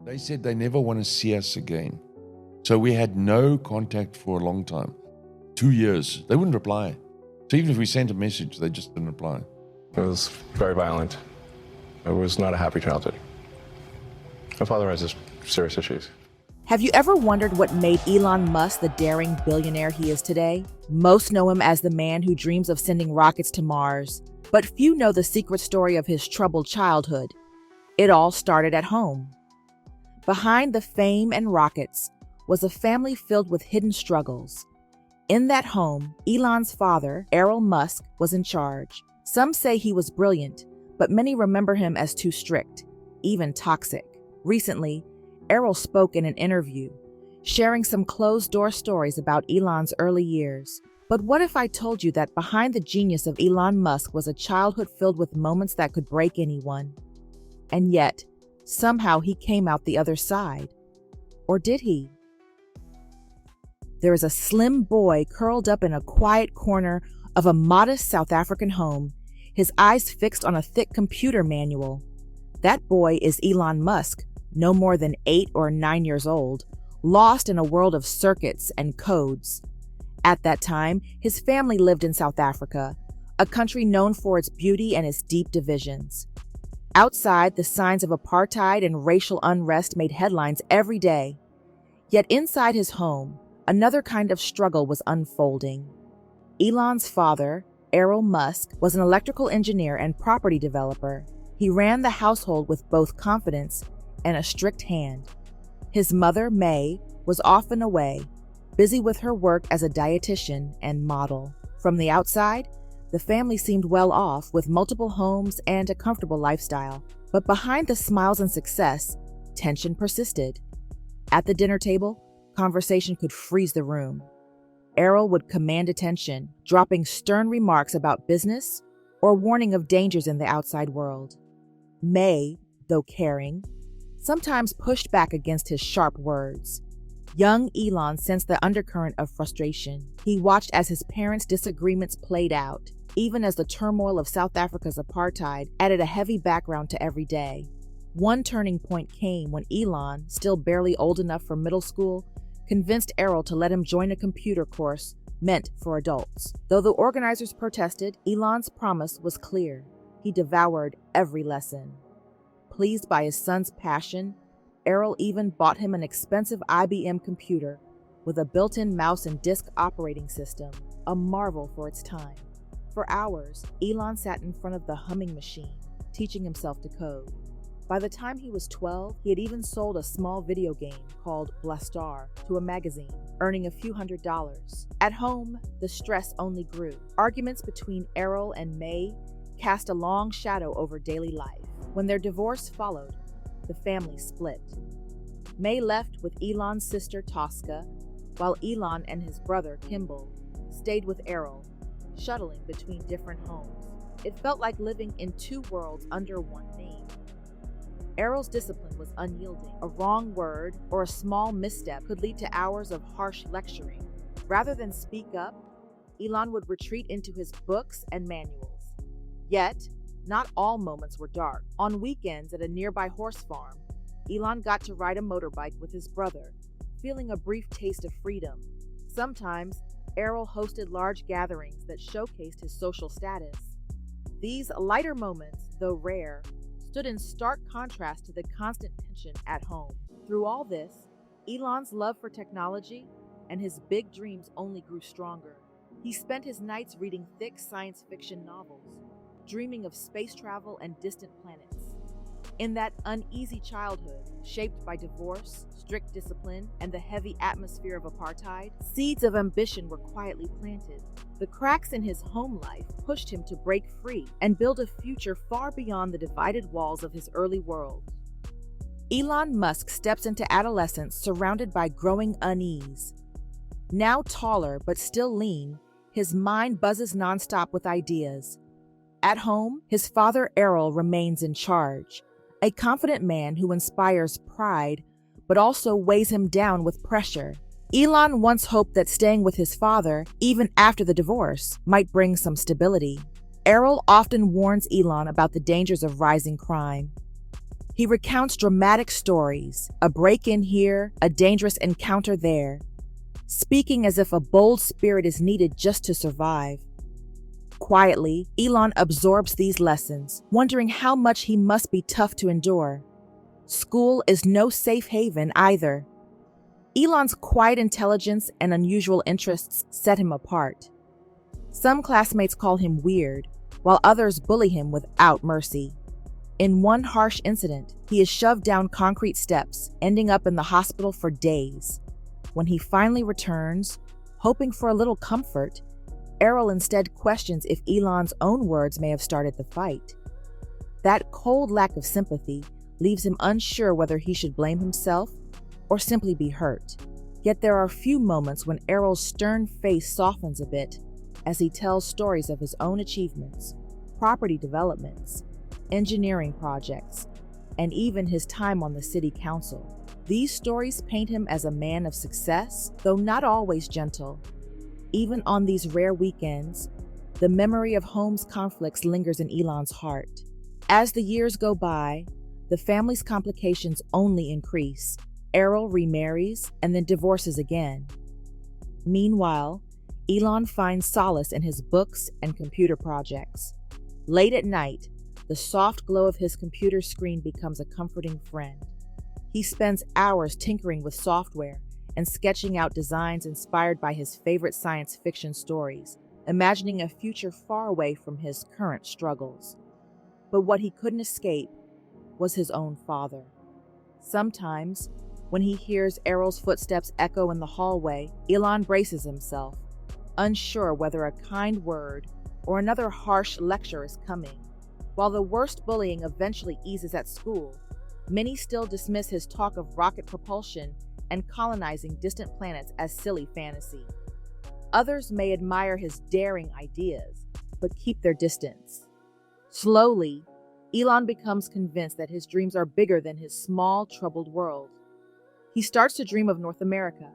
They said they never want to see us again. So we had no contact for a long time. 2 years. They wouldn't reply. So even if we sent a message, they just didn't reply. It was very violent. It was not a happy childhood. My father has serious issues. Have you ever wondered what made Elon Musk the daring billionaire he is today? Most know him as the man who dreams of sending rockets to Mars, but few know the secret story of his troubled childhood. It all started at home. Behind the fame and rockets was a family filled with hidden struggles. In that home, Elon's father, Elon Musk, was in charge. Some say he was brilliant, but many remember him as too strict, even toxic. Recently, Errol spoke in an interview, sharing some closed-door stories about Elon's early years. But what if I told you that behind the genius of Elon Musk was a childhood filled with moments that could break anyone? And yet, somehow he came out the other side. Or did he? There is a slim boy curled up in a quiet corner of a modest South African home, his eyes fixed on a thick computer manual. That boy is Elon Musk, no more than 8 or 9 years old, lost in a world of circuits and codes. At that time, his family lived in South Africa, a country known for its beauty and its deep divisions. Outside, the signs of apartheid and racial unrest made headlines every day. Yet inside his home, another kind of struggle was unfolding. Elon's father, Elon Musk, was an electrical engineer and property developer. He ran the household with both confidence and a strict hand. His mother, May, was often away, busy with her work as a dietitian and model. From the outside, the family seemed well off with multiple homes and a comfortable lifestyle. But behind the smiles and success, tension persisted. At the dinner table, conversation could freeze the room. Errol would command attention, dropping stern remarks about business or warning of dangers in the outside world. May, though caring, sometimes pushed back against his sharp words. Young Elon sensed the undercurrent of frustration. He watched as his parents' disagreements played out, even as the turmoil of South Africa's apartheid added a heavy background to every day. One turning point came when Elon, still barely old enough for middle school, convinced Errol to let him join a computer course meant for adults. Though the organizers protested, Elon's promise was clear. He devoured every lesson. Pleased by his son's passion, Errol even bought him an expensive IBM computer with a built-in mouse and disk operating system, a marvel for its time. For hours, Elon sat in front of the humming machine, teaching himself to code. By the time he was 12, he had even sold a small video game called Blastar to a magazine, earning a few $100s. At home, the stress only grew. Arguments between Errol and May cast a long shadow over daily life. When their divorce followed, the family split. May left with Elon's sister Tosca, while Elon and his brother Kimball stayed with Errol, shuttling between different homes. It felt like living in two worlds under one name. Errol's discipline was unyielding. A wrong word or a small misstep could lead to hours of harsh lecturing. Rather than speak up, Elon would retreat into his books and manuals. Yet, not all moments were dark. On weekends at a nearby horse farm, Elon got to ride a motorbike with his brother, feeling a brief taste of freedom. Sometimes, Errol hosted large gatherings that showcased his social status. These lighter moments, though rare, stood in stark contrast to the constant tension at home. Through all this, Elon's love for technology and his big dreams only grew stronger. He spent his nights reading thick science fiction novels, dreaming of space travel and distant planets. In that uneasy childhood, shaped by divorce, strict discipline, and the heavy atmosphere of apartheid, seeds of ambition were quietly planted. The cracks in his home life pushed him to break free and build a future far beyond the divided walls of his early world. Elon Musk steps into adolescence surrounded by growing unease. Now taller but still lean, his mind buzzes nonstop with ideas. At home, his father Errol remains in charge, a confident man who inspires pride but also weighs him down with pressure. Elon once hoped that staying with his father, even after the divorce, might bring some stability. Errol often warns Elon about the dangers of rising crime. He recounts dramatic stories, a break-in here, a dangerous encounter there, speaking as if a bold spirit is needed just to survive. Quietly, Elon absorbs these lessons, wondering how much he must be tough to endure. School is no safe haven either. Elon's quiet intelligence and unusual interests set him apart. Some classmates call him weird, while others bully him without mercy. In one harsh incident, he is shoved down concrete steps, ending up in the hospital for days. When he finally returns, hoping for a little comfort, Errol instead questions if Elon's own words may have started the fight. That cold lack of sympathy leaves him unsure whether he should blame himself or simply be hurt. Yet there are few moments when Errol's stern face softens a bit as he tells stories of his own achievements, property developments, engineering projects, and even his time on the city council. These stories paint him as a man of success, though not always gentle. Even on these rare weekends, the memory of home's conflicts lingers in Elon's heart. As the years go by, the family's complications only increase. Errol remarries and then divorces again. Meanwhile, Elon finds solace in his books and computer projects. Late at night, the soft glow of his computer screen becomes a comforting friend. He spends hours tinkering with software and sketching out designs inspired by his favorite science fiction stories, imagining a future far away from his current struggles. But what he couldn't escape was his own father. Sometimes, when he hears Errol's footsteps echo in the hallway, Elon braces himself, unsure whether a kind word or another harsh lecture is coming. While the worst bullying eventually eases at school, many still dismiss his talk of rocket propulsion and colonizing distant planets as silly fantasy. Others may admire his daring ideas, but keep their distance. Slowly, Elon becomes convinced that his dreams are bigger than his small, troubled world. He starts to dream of North America,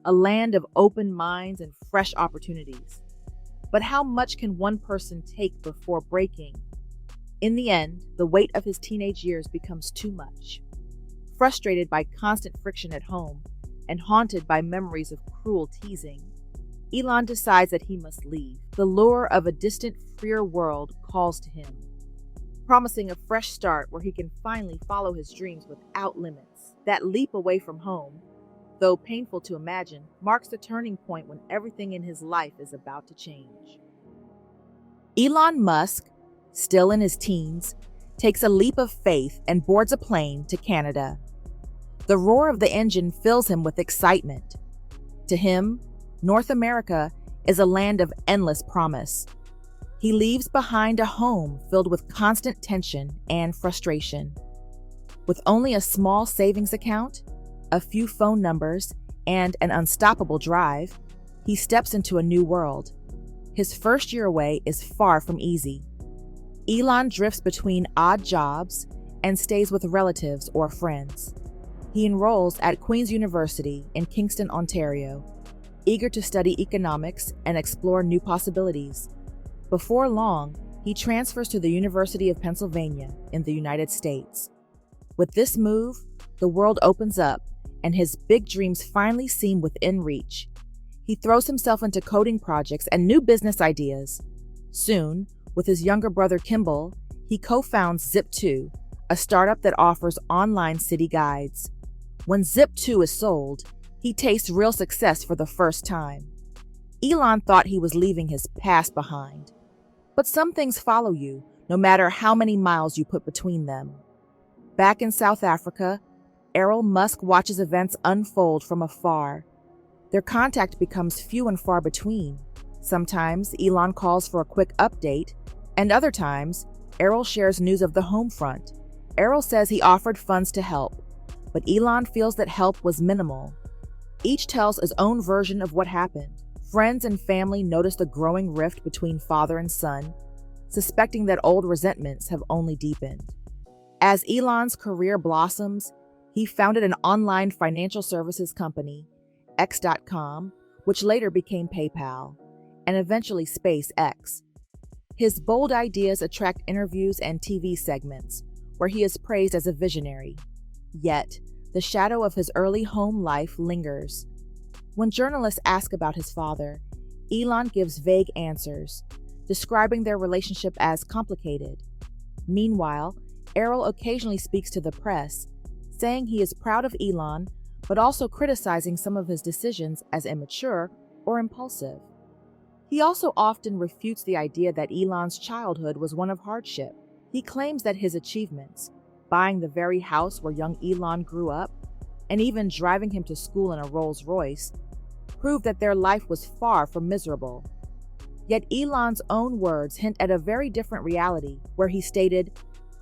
a land of open minds and fresh opportunities. But how much can one person take before breaking? In the end, the weight of his teenage years becomes too much. Frustrated by constant friction at home and haunted by memories of cruel teasing, Elon decides that he must leave. The lure of a distant, freer world calls to him, promising a fresh start where he can finally follow his dreams without limits. That leap away from home, though painful to imagine, marks the turning point when everything in his life is about to change. Elon Musk, still in his teens, takes a leap of faith and boards a plane to Canada. The roar of the engine fills him with excitement. To him, North America is a land of endless promise. He leaves behind a home filled with constant tension and frustration. With only a small savings account, a few phone numbers, and an unstoppable drive, he steps into a new world. His first year away is far from easy. Elon drifts between odd jobs and stays with relatives or friends. He enrolls at Queen's University in Kingston, Ontario, eager to study economics and explore new possibilities. Before long, he transfers to the University of Pennsylvania in the United States. With this move, the world opens up and his big dreams finally seem within reach. He throws himself into coding projects and new business ideas. Soon, with his younger brother Kimball, he co-founds Zip2, a startup that offers online city guides. When Zip2 is sold, he tastes real success for the first time. Elon thought he was leaving his past behind. But some things follow you, no matter how many miles you put between them. Back in South Africa, Errol Musk watches events unfold from afar. Their contact becomes few and far between. Sometimes Elon calls for a quick update, and other times, Errol shares news of the home front. Errol says he offered funds to help, but Elon feels that help was minimal. Each tells his own version of what happened. Friends and family notice the growing rift between father and son, suspecting that old resentments have only deepened. As Elon's career blossoms, he founded an online financial services company, X.com, which later became PayPal, and eventually SpaceX. His bold ideas attract interviews and TV segments, where he is praised as a visionary. Yet, the shadow of his early home life lingers. When journalists ask about his father, Elon gives vague answers, describing their relationship as complicated. Meanwhile, Errol occasionally speaks to the press, saying he is proud of Elon, but also criticizing some of his decisions as immature or impulsive. He also often refutes the idea that Elon's childhood was one of hardship. He claims that his achievements, buying the very house where young Elon grew up, and even driving him to school in a Rolls-Royce, proved that their life was far from miserable. Yet Elon's own words hint at a very different reality, where he stated,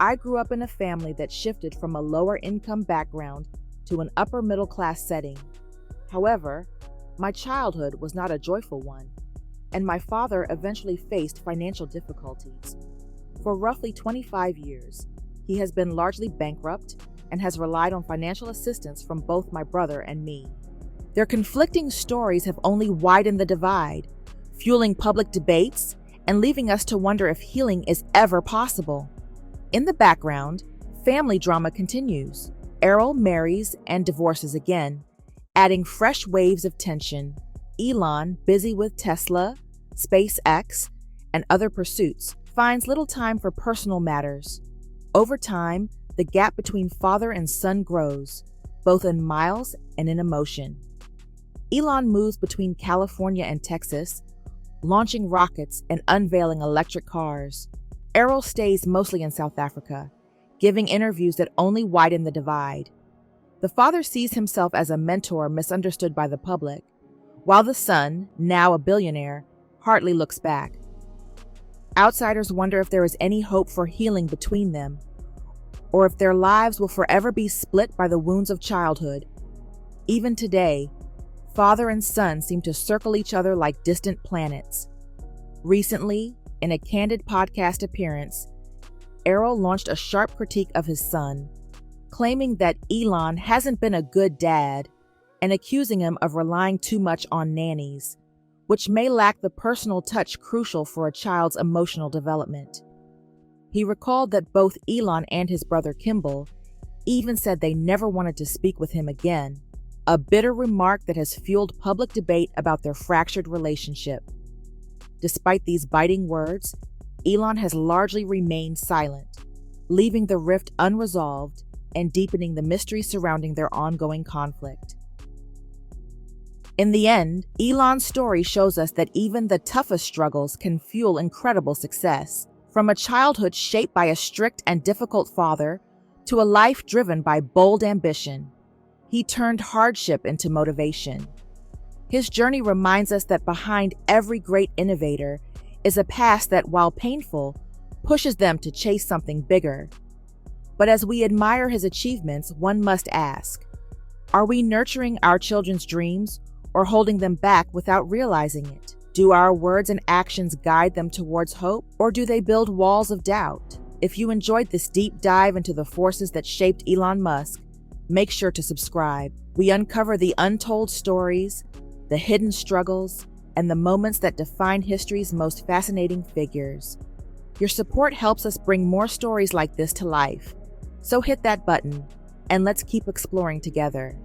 "I grew up in a family that shifted from a lower-income background to an upper-middle-class setting. However, my childhood was not a joyful one, and my father eventually faced financial difficulties. For roughly 25 years, he has been largely bankrupt and has relied on financial assistance from both my brother and me." Their conflicting stories have only widened the divide, fueling public debates and leaving us to wonder if healing is ever possible. In the background, family drama continues. Errol marries and divorces again, adding fresh waves of tension. Elon, busy with Tesla, SpaceX, and other pursuits, finds little time for personal matters. Over time, the gap between father and son grows, both in miles and in emotion. Elon moves between California and Texas, launching rockets and unveiling electric cars. Errol stays mostly in South Africa, giving interviews that only widen the divide. The father sees himself as a mentor misunderstood by the public, while the son, now a billionaire, hardly looks back. Outsiders wonder if there is any hope for healing between them, or if their lives will forever be split by the wounds of childhood. Even today, father and son seem to circle each other like distant planets. Recently, in a candid podcast appearance, Errol launched a sharp critique of his son, claiming that Elon hasn't been a good dad and accusing him of relying too much on nannies, which may lack the personal touch crucial for a child's emotional development. He recalled that both Elon and his brother Kimball even said they never wanted to speak with him again, a bitter remark that has fueled public debate about their fractured relationship. Despite these biting words, Elon has largely remained silent, leaving the rift unresolved and deepening the mystery surrounding their ongoing conflict. In the end, Elon's story shows us that even the toughest struggles can fuel incredible success. From a childhood shaped by a strict and difficult father to a life driven by bold ambition, he turned hardship into motivation. His journey reminds us that behind every great innovator is a past that, while painful, pushes them to chase something bigger. But as we admire his achievements, one must ask, are we nurturing our children's dreams or holding them back without realizing it? Do our words and actions guide them towards hope, or do they build walls of doubt? If you enjoyed this deep dive into the forces that shaped Elon Musk, make sure to subscribe. We uncover the untold stories, the hidden struggles, and the moments that define history's most fascinating figures. Your support helps us bring more stories like this to life. So hit that button, and let's keep exploring together.